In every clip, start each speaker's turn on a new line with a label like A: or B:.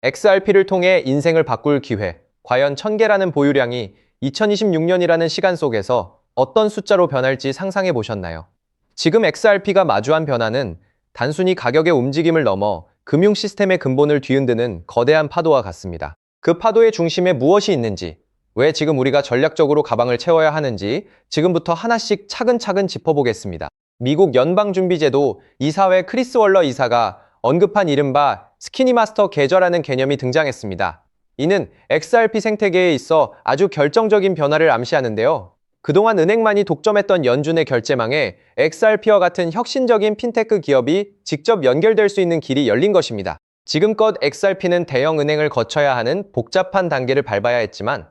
A: XRP를 통해 인생을 바꿀 기회. 과연 1000개라는 보유량이 2026년이라는 시간 속에서 어떤 숫자로 변할지 상상해 보셨나요? 지금 XRP가 마주한 변화는 단순히 가격의 움직임을 넘어 금융 시스템의 근본을 뒤흔드는 거대한 파도와 같습니다. 그 파도의 중심에 무엇이 있는지, 왜 지금 우리가 전략적으로 가방을 채워야 하는지 지금부터 하나씩 차근차근 짚어보겠습니다. 미국 연방준비제도 이사회 크리스 월러 이사가 언급한 이른바 스키니마스터 계좌라는 개념이 등장했습니다. 이는 XRP 생태계에 있어 아주 결정적인 변화를 암시하는데요. 그동안 은행만이 독점했던 연준의 결제망에 XRP와 같은 혁신적인 핀테크 기업이 직접 연결될 수 있는 길이 열린 것입니다. 지금껏 XRP는 대형 은행을 거쳐야 하는 복잡한 단계를 밟아야 했지만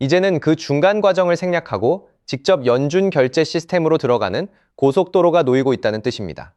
A: 이제는 그 중간 과정을 생략하고 직접 연준 결제 시스템으로 들어가는 고속도로가 놓이고 있다는 뜻입니다.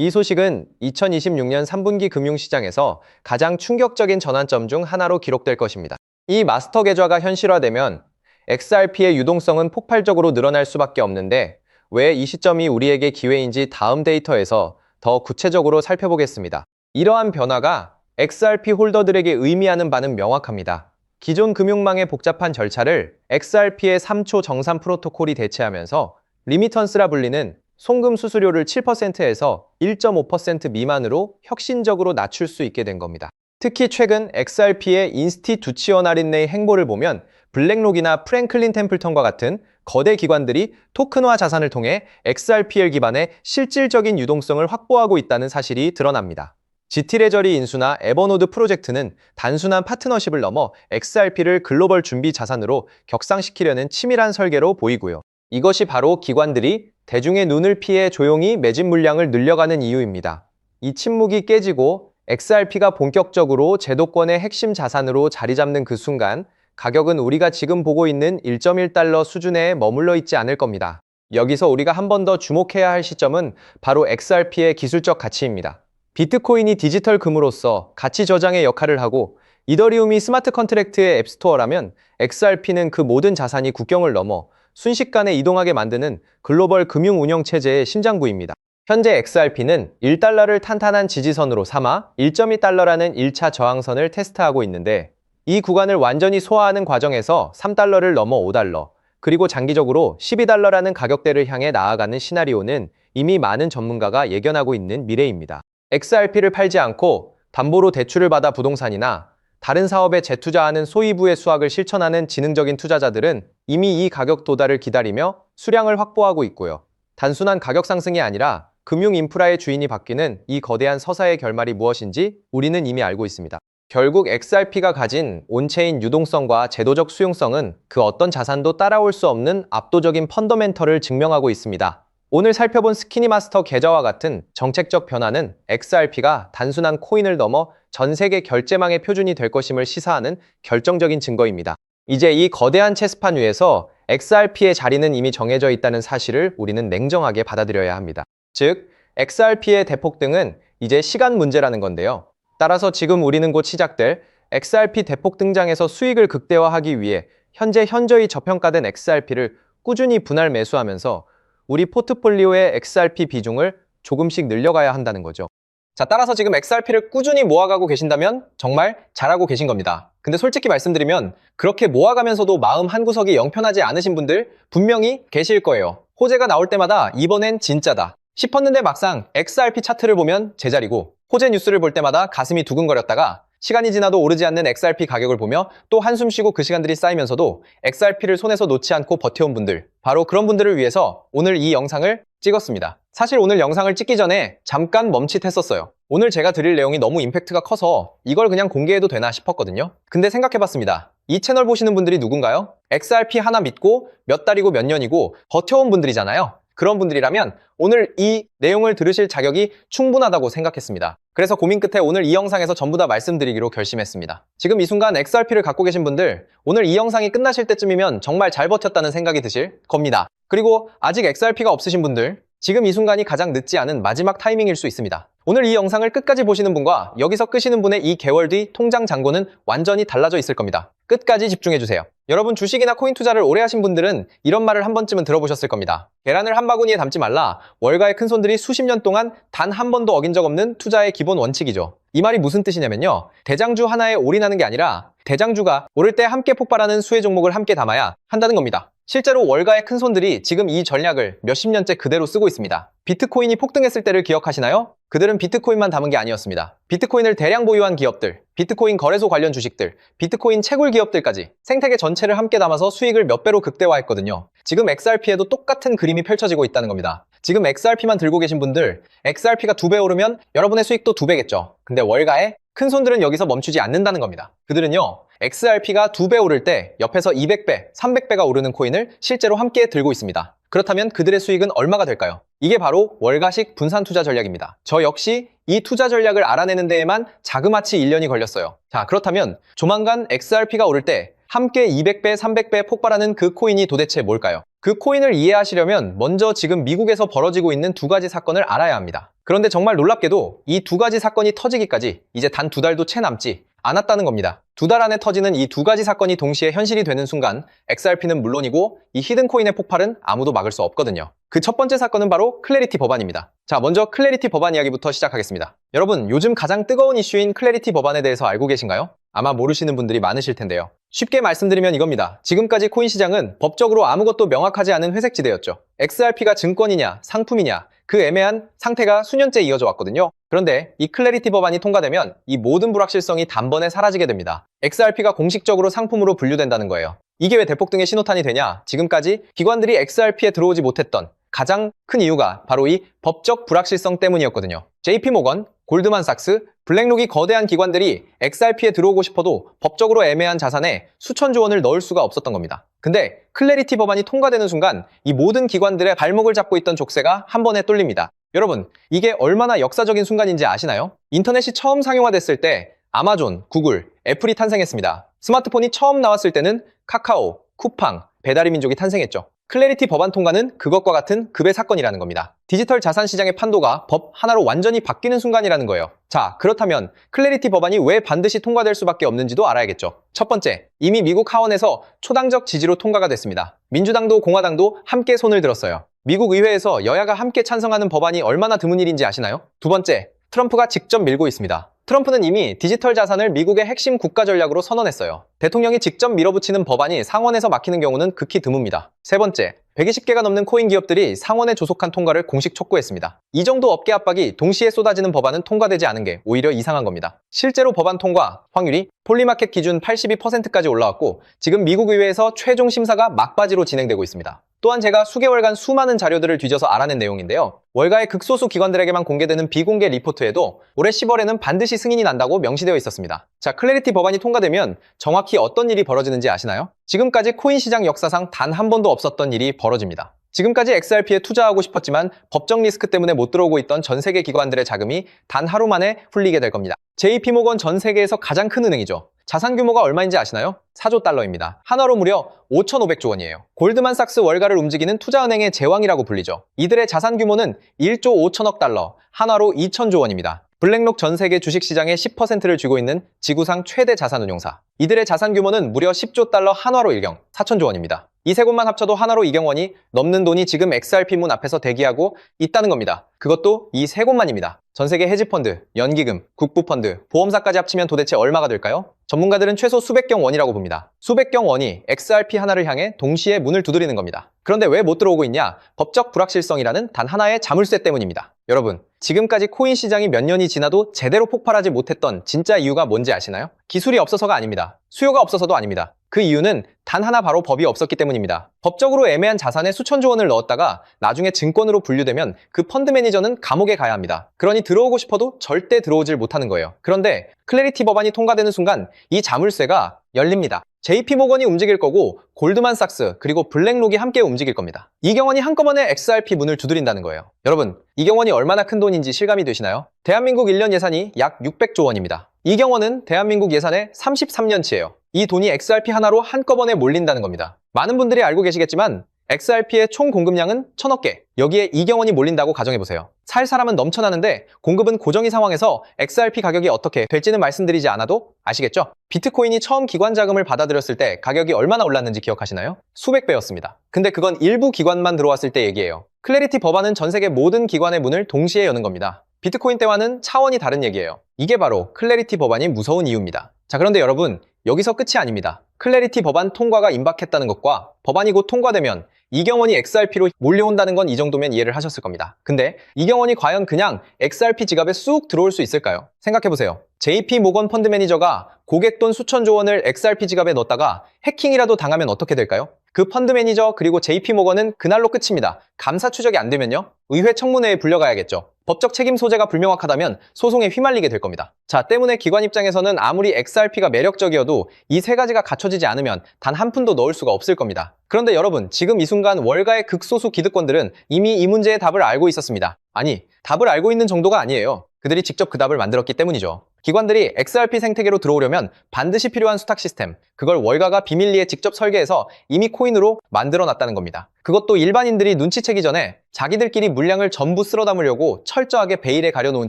A: 이 소식은 2026년 3분기 금융시장에서 가장 충격적인 전환점 중 하나로 기록될 것입니다. 이 마스터 계좌가 현실화되면 XRP의 유동성은 폭발적으로 늘어날 수밖에 없는데 왜 이 시점이 우리에게 기회인지 다음 데이터에서 더 구체적으로 살펴보겠습니다. 이러한 변화가 XRP 홀더들에게 의미하는 바는 명확합니다. 기존 금융망의 복잡한 절차를 XRP의 3초 정산 프로토콜이 대체하면서 리미턴스라 불리는 송금 수수료를 7%에서 1.5% 미만으로 혁신적으로 낮출 수 있게 된 겁니다. 특히 최근 XRP의 인스티투치어날인의 행보를 보면 블랙록이나 프랭클린 템플턴과 같은 거대 기관들이 토큰화 자산을 통해 XRPL 기반의 실질적인 유동성을 확보하고 있다는 사실이 드러납니다. GT레저리 인수나 에버노드 프로젝트는 단순한 파트너십을 넘어 XRP를 글로벌 준비 자산으로 격상시키려는 치밀한 설계로 보이고요. 이것이 바로 기관들이 대중의 눈을 피해 조용히 매집 물량을 늘려가는 이유입니다. 이 침묵이 깨지고 XRP가 본격적으로 제도권의 핵심 자산으로 자리 잡는 그 순간 가격은 우리가 지금 보고 있는 1.1달러 수준에 머물러 있지 않을 겁니다. 여기서 우리가 한 번 더 주목해야 할 시점은 바로 XRP의 기술적 가치입니다. 비트코인이 디지털 금으로서 가치 저장의 역할을 하고 이더리움이 스마트 컨트랙트의 앱스토어라면 XRP는 그 모든 자산이 국경을 넘어 순식간에 이동하게 만드는 글로벌 금융 운영 체제의 심장부입니다. 현재 XRP는 1달러를 탄탄한 지지선으로 삼아 1.2달러라는 1차 저항선을 테스트하고 있는데 이 구간을 완전히 소화하는 과정에서 3달러를 넘어 5달러, 그리고 장기적으로 12달러라는 가격대를 향해 나아가는 시나리오는 이미 많은 전문가가 예견하고 있는 미래입니다. XRP를 팔지 않고 담보로 대출을 받아 부동산이나 다른 사업에 재투자하는 소위부의 수확을 실천하는 지능적인 투자자들은 이미 이 가격 도달을 기다리며 수량을 확보하고 있고요. 단순한 가격 상승이 아니라 금융 인프라의 주인이 바뀌는 이 거대한 서사의 결말이 무엇인지 우리는 이미 알고 있습니다. 결국 XRP가 가진 온체인 유동성과 제도적 수용성은 그 어떤 자산도 따라올 수 없는 압도적인 펀더멘털을 증명하고 있습니다. 오늘 살펴본 스키니마스터 계좌와 같은 정책적 변화는 XRP가 단순한 코인을 넘어 전 세계 결제망의 표준이 될 것임을 시사하는 결정적인 증거입니다. 이제 이 거대한 체스판 위에서 XRP의 자리는 이미 정해져 있다는 사실을 우리는 냉정하게 받아들여야 합니다. 즉, XRP의 대폭등은 이제 시간 문제라는 건데요. 따라서 지금 우리는 곧 시작될 XRP 대폭 등장에서 수익을 극대화하기 위해 현재 현저히 저평가된 XRP를 꾸준히 분할 매수하면서 우리 포트폴리오의 XRP 비중을 조금씩 늘려가야 한다는 거죠. 자, 따라서 지금 XRP를 꾸준히 모아가고 계신다면 정말 잘하고 계신 겁니다. 근데 솔직히 말씀드리면 그렇게 모아가면서도 마음 한구석이 영편하지 않으신 분들 분명히 계실 거예요. 호재가 나올 때마다 이번엔 진짜다 싶었는데 막상 XRP 차트를 보면 제자리고 호재 뉴스를 볼 때마다 가슴이 두근거렸다가 시간이 지나도 오르지 않는 XRP 가격을 보며 또 한숨 쉬고 그 시간들이 쌓이면서도 XRP를 손에서 놓지 않고 버텨온 분들, 바로 그런 분들을 위해서 오늘 이 영상을 찍었습니다. 사실 오늘 영상을 찍기 전에 잠깐 멈칫했었어요. 오늘 제가 드릴 내용이 너무 임팩트가 커서 이걸 그냥 공개해도 되나 싶었거든요. 근데 생각해봤습니다. 이 채널 보시는 분들이 누군가요? XRP 하나 믿고 몇 달이고 몇 년이고 버텨온 분들이잖아요. 그런 분들이라면 오늘 이 내용을 들으실 자격이 충분하다고 생각했습니다. 그래서 고민 끝에 오늘 이 영상에서 전부 다 말씀드리기로 결심했습니다. 지금 이 순간 XRP를 갖고 계신 분들, 오늘 이 영상이 끝나실 때쯤이면 정말 잘 버텼다는 생각이 드실 겁니다. 그리고 아직 XRP가 없으신 분들, 지금 이 순간이 가장 늦지 않은 마지막 타이밍일 수 있습니다. 오늘 이 영상을 끝까지 보시는 분과 여기서 끄시는 분의 이 개월 뒤 통장 잔고는 완전히 달라져 있을 겁니다. 끝까지 집중해주세요. 여러분 주식이나 코인 투자를 오래 하신 분들은 이런 말을 한 번쯤은 들어보셨을 겁니다. 계란을 한 바구니에 담지 말라. 월가의 큰손들이 수십 년 동안 단 한 번도 어긴 적 없는 투자의 기본 원칙이죠. 이 말이 무슨 뜻이냐면요. 대장주 하나에 올인하는 게 아니라 대장주가 오를 때 함께 폭발하는 수혜 종목을 함께 담아야 한다는 겁니다. 실제로 월가의 큰손들이 지금 이 전략을 몇십 년째 그대로 쓰고 있습니다. 비트코인이 폭등했을 때를 기억하시나요? 그들은 비트코인만 담은 게 아니었습니다. 비트코인을 대량 보유한 기업들, 비트코인 거래소 관련 주식들, 비트코인 채굴 기업들까지 생태계 전체를 함께 담아서 수익을 몇 배로 극대화했거든요. 지금 XRP에도 똑같은 그림이 펼쳐지고 있다는 겁니다. 지금 XRP만 들고 계신 분들, XRP가 2배 오르면 여러분의 수익도 2배겠죠. 근데 월가의 큰손들은 여기서 멈추지 않는다는 겁니다. 그들은요, XRP가 2배 오를 때 옆에서 200배, 300배가 오르는 코인을 실제로 함께 들고 있습니다. 그렇다면 그들의 수익은 얼마가 될까요? 이게 바로 월가식 분산 투자 전략입니다. 저 역시 이 투자 전략을 알아내는 데에만 자그마치 1년이 걸렸어요. 자, 그렇다면 조만간 XRP가 오를 때 함께 200배, 300배 폭발하는 그 코인이 도대체 뭘까요? 그 코인을 이해하시려면 먼저 지금 미국에서 벌어지고 있는 두 가지 사건을 알아야 합니다. 그런데 정말 놀랍게도 이 두 가지 사건이 터지기까지 이제 단 2달도 채 남지 않았다는 겁니다. 2달 안에 터지는 이 두 가지 사건이 동시에 현실이 되는 순간 XRP는 물론이고 이 히든코인의 폭발은 아무도 막을 수 없거든요. 그 첫 번째 사건은 바로 클래리티 법안입니다. 자, 먼저 클래리티 법안 이야기부터 시작하겠습니다. 여러분, 요즘 가장 뜨거운 이슈인 클래리티 법안에 대해서 알고 계신가요? 아마 모르시는 분들이 많으실 텐데요. 쉽게 말씀드리면 이겁니다. 지금까지 코인 시장은 법적으로 아무것도 명확하지 않은 회색지대였죠. XRP가 증권이냐 상품이냐 그 애매한 상태가 수년째 이어져 왔거든요. 그런데 이 클래리티 법안이 통과되면 이 모든 불확실성이 단번에 사라지게 됩니다. XRP가 공식적으로 상품으로 분류된다는 거예요. 이게 왜 대폭등의 신호탄이 되냐? 지금까지 기관들이 XRP에 들어오지 못했던 가장 큰 이유가 바로 이 법적 불확실성 때문이었거든요. JP모건, 골드만삭스, 블랙록이 거대한 기관들이 XRP에 들어오고 싶어도 법적으로 애매한 자산에 수천조 원을 넣을 수가 없었던 겁니다. 근데 클래리티 법안이 통과되는 순간 이 모든 기관들의 발목을 잡고 있던 족쇄가 한 번에 뚫립니다. 여러분, 이게 얼마나 역사적인 순간인지 아시나요? 인터넷이 처음 상용화됐을 때 아마존, 구글, 애플이 탄생했습니다. 스마트폰이 처음 나왔을 때는 카카오, 쿠팡, 배달의 민족이 탄생했죠. 클래리티 법안 통과는 그것과 같은 급의 사건이라는 겁니다. 디지털 자산 시장의 판도가 법 하나로 완전히 바뀌는 순간이라는 거예요. 자, 그렇다면 클래리티 법안이 왜 반드시 통과될 수밖에 없는지도 알아야겠죠. 첫 번째, 이미 미국 하원에서 초당적 지지로 통과가 됐습니다. 민주당도 공화당도 함께 손을 들었어요. 미국 의회에서 여야가 함께 찬성하는 법안이 얼마나 드문 일인지 아시나요? 두 번째, 트럼프가 직접 밀고 있습니다. 트럼프는 이미 디지털 자산을 미국의 핵심 국가 전략으로 선언했어요. 대통령이 직접 밀어붙이는 법안이 상원에서 막히는 경우는 극히 드뭅니다. 세 번째, 120개가 넘는 코인 기업들이 상원에 조속한 통과를 공식 촉구했습니다. 이 정도 업계 압박이 동시에 쏟아지는 법안은 통과되지 않은 게 오히려 이상한 겁니다. 실제로 법안 통과 확률이 폴리마켓 기준 82%까지 올라왔고 지금 미국 의회에서 최종 심사가 막바지로 진행되고 있습니다. 또한 제가 수개월간 수많은 자료들을 뒤져서 알아낸 내용인데요. 월가의 극소수 기관들에게만 공개되는 비공개 리포트에도 올해 10월에는 반드시 승인이 난다고 명시되어 있었습니다. 자, 클래리티 법안이 통과되면 정확히 어떤 일이 벌어지는지 아시나요? 지금까지 코인 시장 역사상 단 한 번도 없었던 일이 벌어집니다. 지금까지 XRP에 투자하고 싶었지만 법적 리스크 때문에 못 들어오고 있던 전 세계 기관들의 자금이 단 하루 만에 풀리게 될 겁니다. JP모건 전 세계에서 가장 큰 은행이죠. 자산 규모가 얼마인지 아시나요? 4조 달러입니다. 한화로 무려 5,500조 원이에요. 골드만삭스 월가를 움직이는 투자은행의 제왕이라고 불리죠. 이들의 자산 규모는 1조 5천억 달러, 한화로 2천조 원입니다. 블랙록 전 세계 주식시장의 10%를 쥐고 있는 지구상 최대 자산운용사. 이들의 자산 규모는 무려 10조 달러 한화로 1경, 4천조 원입니다. 이 세 곳만 합쳐도 한화로 2경 원이 넘는 돈이 지금 XRP 문 앞에서 대기하고 있다는 겁니다. 그것도 이 세 곳만입니다. 전 세계 헤지펀드, 연기금, 국부펀드, 보험사까지 합치면 도대체 얼마가 될까요? 전문가들은 최소 수백경 원이라고 봅니다. 수백경 원이 XRP 하나를 향해 동시에 문을 두드리는 겁니다. 그런데 왜 못 들어오고 있냐? 법적 불확실성이라는 단 하나의 자물쇠 때문입니다. 여러분, 지금까지 코인 시장이 몇 년이 지나도 제대로 폭발하지 못했던 진짜 이유가 뭔지 아시나요? 기술이 없어서가 아닙니다. 수요가 없어서도 아닙니다. 그 이유는 단 하나 바로 법이 없었기 때문입니다. 법적으로 애매한 자산에 수천조 원을 넣었다가 나중에 증권으로 분류되면 그 펀드 매니저는 감옥에 가야 합니다. 그러니 들어오고 싶어도 절대 들어오질 못하는 거예요. 그런데 클래리티 법안이 통과되는 순간 이 자물쇠가 열립니다. JP모건이 움직일 거고 골드만삭스 그리고 블랙록이 함께 움직일 겁니다. 이경원이 한꺼번에 XRP 문을 두드린다는 거예요. 여러분, 이경원이 얼마나 큰 돈인지 실감이 되시나요? 대한민국 1년 예산이 약 600조 원입니다. 이경원은 대한민국 예산의 33년치예요. 이 돈이 XRP 하나로 한꺼번에 몰린다는 겁니다. 많은 분들이 알고 계시겠지만 XRP의 총 공급량은 1000억 개. 여기에 이경원이 몰린다고 가정해보세요. 살 사람은 넘쳐나는데 공급은 고정인 상황에서 XRP 가격이 어떻게 될지는 말씀드리지 않아도 아시겠죠? 비트코인이 처음 기관 자금을 받아들였을 때 가격이 얼마나 올랐는지 기억하시나요? 수백 배였습니다. 근데 그건 일부 기관만 들어왔을 때 얘기예요. 클래리티 법안은 전 세계 모든 기관의 문을 동시에 여는 겁니다. 비트코인 때와는 차원이 다른 얘기예요. 이게 바로 클래리티 법안이 무서운 이유입니다. 자, 그런데 여러분, 여기서 끝이 아닙니다. 클래리티 법안 통과가 임박했다는 것과 법안이 곧 통과되면 이경원이 XRP로 몰려온다는 건 이 정도면 이해를 하셨을 겁니다. 근데 이경원이 과연 그냥 XRP 지갑에 쑥 들어올 수 있을까요? 생각해보세요. JP 모건 펀드 매니저가 고객돈 수천조 원을 XRP 지갑에 넣었다가 해킹이라도 당하면 어떻게 될까요? 그 펀드 매니저 그리고 JP 모건은 그날로 끝입니다. 감사 추적이 안 되면요? 의회 청문회에 불려가야겠죠. 법적 책임 소재가 불명확하다면 소송에 휘말리게 될 겁니다. 자, 때문에 기관 입장에서는 아무리 XRP가 매력적이어도 이 세 가지가 갖춰지지 않으면 단 한 푼도 넣을 수가 없을 겁니다. 그런데 여러분, 지금 이 순간 월가의 극소수 기득권들은 이미 이 문제의 답을 알고 있었습니다. 아니, 답을 알고 있는 정도가 아니에요. 그들이 직접 그 답을 만들었기 때문이죠. 기관들이 XRP 생태계로 들어오려면 반드시 필요한 수탁 시스템, 그걸 월가가 비밀리에 직접 설계해서 이미 코인으로 만들어놨다는 겁니다. 그것도 일반인들이 눈치채기 전에 자기들끼리 물량을 전부 쓸어 담으려고 철저하게 베일에 가려놓은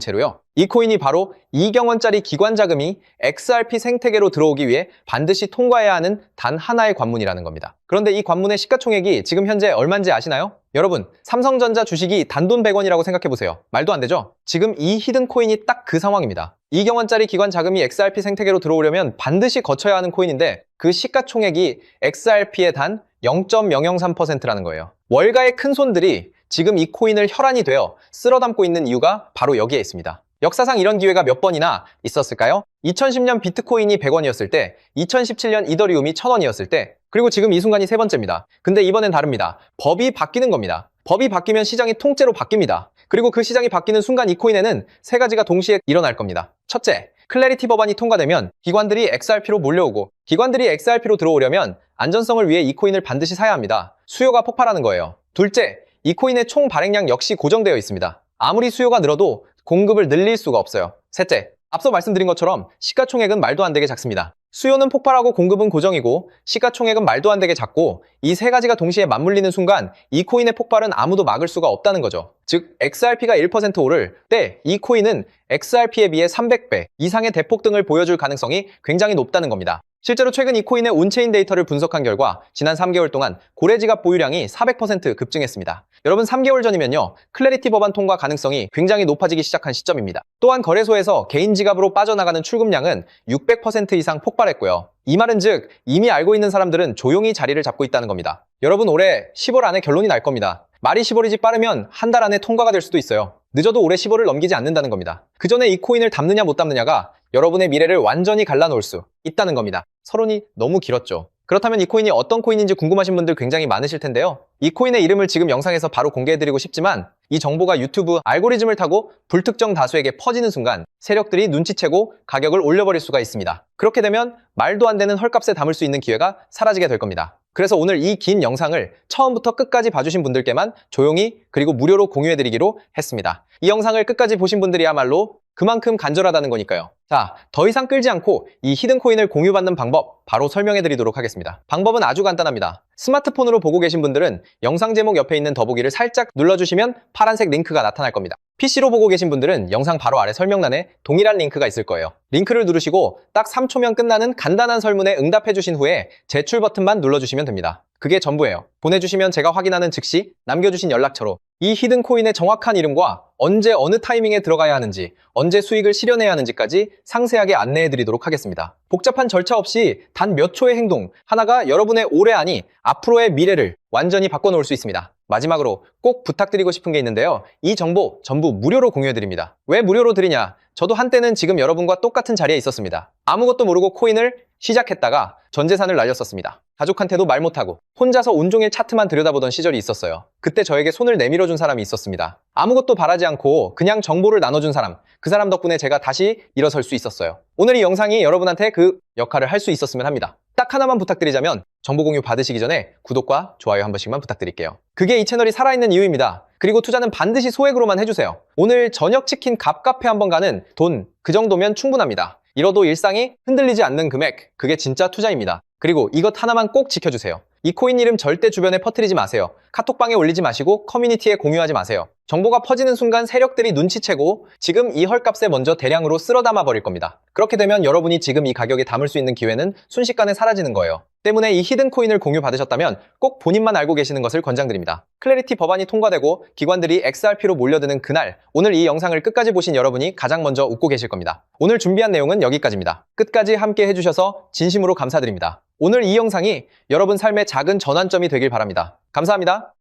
A: 채로요. 이 코인이 바로 2경원짜리 기관 자금이 XRP 생태계로 들어오기 위해 반드시 통과해야 하는 단 하나의 관문이라는 겁니다. 그런데 이 관문의 시가총액이 지금 현재 얼마인지 아시나요? 여러분, 삼성전자 주식이 단돈 100원이라고 생각해보세요. 말도 안 되죠? 지금 이 히든 코인이 딱 그 상황입니다. 2경원짜리 기관 자금이 XRP 생태계로 들어오려면 반드시 거쳐야 하는 코인인데 그 시가총액이 XRP의 단 0.003%라는 거예요. 월가의 큰 손들이 지금 이 코인을 혈안이 되어 쓸어 담고 있는 이유가 바로 여기에 있습니다. 역사상 이런 기회가 몇 번이나 있었을까요? 2010년 비트코인이 100원이었을 때, 2017년 이더리움이 1000원이었을 때, 그리고 지금 이 순간이 세 번째입니다. 근데 이번엔 다릅니다. 법이 바뀌는 겁니다. 법이 바뀌면 시장이 통째로 바뀝니다. 그리고 그 시장이 바뀌는 순간 이 코인에는 세 가지가 동시에 일어날 겁니다. 첫째, 클래리티 법안이 통과되면 기관들이 XRP로 몰려오고 기관들이 XRP로 들어오려면 안전성을 위해 이 코인을 반드시 사야 합니다. 수요가 폭발하는 거예요. 둘째, 이 코인의 총 발행량 역시 고정되어 있습니다. 아무리 수요가 늘어도 공급을 늘릴 수가 없어요. 셋째, 앞서 말씀드린 것처럼 시가총액은 말도 안 되게 작습니다. 수요는 폭발하고 공급은 고정이고 시가총액은 말도 안 되게 작고 이 세 가지가 동시에 맞물리는 순간 이 코인의 폭발은 아무도 막을 수가 없다는 거죠. 즉 XRP가 1% 오를 때 이 코인은 XRP에 비해 300배 이상의 대폭등을 보여줄 가능성이 굉장히 높다는 겁니다. 실제로 최근 이 코인의 온체인 데이터를 분석한 결과 지난 3개월 동안 고래지갑 보유량이 400% 급증했습니다. 여러분, 3개월 전이면요, 클래리티 법안 통과 가능성이 굉장히 높아지기 시작한 시점입니다. 또한 거래소에서 개인 지갑으로 빠져나가는 출금량은 600% 이상 폭발했고요. 이 말은 즉 이미 알고 있는 사람들은 조용히 자리를 잡고 있다는 겁니다. 여러분, 올해 10월 안에 결론이 날 겁니다. 말이 10월이지 빠르면 한 달 안에 통과가 될 수도 있어요. 늦어도 올해 10월을 넘기지 않는다는 겁니다. 그 전에 이 코인을 담느냐 못 담느냐가 여러분의 미래를 완전히 갈라놓을 수 있다는 겁니다. 서론이 너무 길었죠. 그렇다면 이 코인이 어떤 코인인지 궁금하신 분들 굉장히 많으실 텐데요. 이 코인의 이름을 지금 영상에서 바로 공개해드리고 싶지만 이 정보가 유튜브 알고리즘을 타고 불특정 다수에게 퍼지는 순간 세력들이 눈치채고 가격을 올려버릴 수가 있습니다. 그렇게 되면 말도 안 되는 헐값에 담을 수 있는 기회가 사라지게 될 겁니다. 그래서 오늘 이 긴 영상을 처음부터 끝까지 봐주신 분들께만 조용히 그리고 무료로 공유해드리기로 했습니다. 이 영상을 끝까지 보신 분들이야말로 그만큼 간절하다는 거니까요. 자, 더 이상 끌지 않고 이 히든 코인을 공유받는 방법 바로 설명해 드리도록 하겠습니다. 방법은 아주 간단합니다. 스마트폰으로 보고 계신 분들은 영상 제목 옆에 있는 더보기를 살짝 눌러주시면 파란색 링크가 나타날 겁니다. PC로 보고 계신 분들은 영상 바로 아래 설명란에 동일한 링크가 있을 거예요. 링크를 누르시고 딱 3초면 끝나는 간단한 설문에 응답해 주신 후에 제출 버튼만 눌러주시면 됩니다. 그게 전부예요. 보내주시면 제가 확인하는 즉시 남겨주신 연락처로 이 히든 코인의 정확한 이름과 언제 어느 타이밍에 들어가야 하는지, 언제 수익을 실현해야 하는지까지 상세하게 안내해 드리도록 하겠습니다. 복잡한 절차 없이 단 몇 초의 행동 하나가 여러분의 올해 아니 앞으로의 미래를 완전히 바꿔놓을 수 있습니다. 마지막으로 꼭 부탁드리고 싶은 게 있는데요. 이 정보 전부 무료로 공유해 드립니다. 왜 무료로 드리냐? 저도 한때는 지금 여러분과 똑같은 자리에 있었습니다. 아무것도 모르고 코인을 시작했다가 전 재산을 날렸었습니다. 가족한테도 말 못하고 혼자서 온종일 차트만 들여다보던 시절이 있었어요. 그때 저에게 손을 내밀어준 사람이 있었습니다. 아무것도 바라지 않고 그냥 정보를 나눠준 사람, 그 사람 덕분에 제가 다시 일어설 수 있었어요. 오늘 이 영상이 여러분한테 그 역할을 할 수 있었으면 합니다. 딱 하나만 부탁드리자면 정보 공유 받으시기 전에 구독과 좋아요 한 번씩만 부탁드릴게요. 그게 이 채널이 살아있는 이유입니다. 그리고 투자는 반드시 소액으로만 해주세요. 오늘 저녁 치킨 갑카페 한번 가는 돈, 그 정도면 충분합니다. 잃어도 일상이 흔들리지 않는 금액, 그게 진짜 투자입니다. 그리고 이것 하나만 꼭 지켜주세요. 이 코인 이름 절대 주변에 퍼뜨리지 마세요. 카톡방에 올리지 마시고 커뮤니티에 공유하지 마세요. 정보가 퍼지는 순간 세력들이 눈치채고 지금 이 헐값에 먼저 대량으로 쓸어 담아 버릴 겁니다. 그렇게 되면 여러분이 지금 이 가격에 담을 수 있는 기회는 순식간에 사라지는 거예요. 때문에 이 히든 코인을 공유받으셨다면 꼭 본인만 알고 계시는 것을 권장드립니다. 클래리티 법안이 통과되고 기관들이 XRP로 몰려드는 그날, 오늘 이 영상을 끝까지 보신 여러분이 가장 먼저 웃고 계실 겁니다. 오늘 준비한 내용은 여기까지입니다. 끝까지 함께 해주셔서 진심으로 감사드립니다. 오늘 이 영상이 여러분 삶의 작은 전환점이 되길 바랍니다. 감사합니다.